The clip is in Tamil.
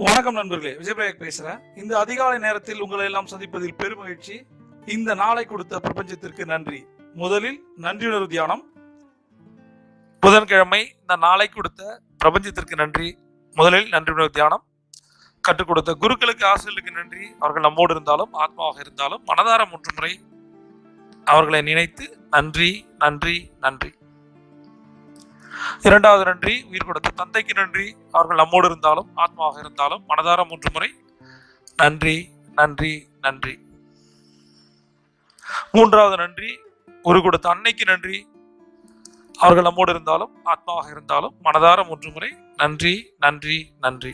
வணக்கம் நண்பர்களே, விஜயபிரேக் பேசுறேன். இந்த அதிகாலை நேரத்தில் உங்களை எல்லாம் சந்திப்பதில் பெருமகிழ்ச்சி. இந்த நாளை கொடுத்த பிரபஞ்சத்திற்கு நன்றி. முதலில் நன்றியுணர்வு தியானம். புதன்கிழமை இந்த நாளை கொடுத்த பிரபஞ்சத்திற்கு நன்றி. முதலில் நன்றியுணர்வு தியானம். கற்றுக் கொடுத்த குருக்களுக்கு, ஆசிரியர்களுக்கு நன்றி. அவர்கள் நம்மோடு இருந்தாலும் ஆத்மாவாக இருந்தாலும் மனதார 3 முறை அவர்களை நினைத்து நன்றி நன்றி நன்றி. இரண்டாவது நன்றி, உயிர் கொடுத்த தந்தைக்கு நன்றி. அவர்கள் நம்மோடு இருந்தாலும் ஆத்மாவாக இருந்தாலும் மனதார 3 முறை நன்றி நன்றி நன்றி. மூன்றாவது நன்றி, உரு கொடுத்த அன்னைக்கு நன்றி. அவர்கள் நம்மோடு இருந்தாலும் ஆத்மாவாக இருந்தாலும் மனதார 3 முறை நன்றி நன்றி நன்றி.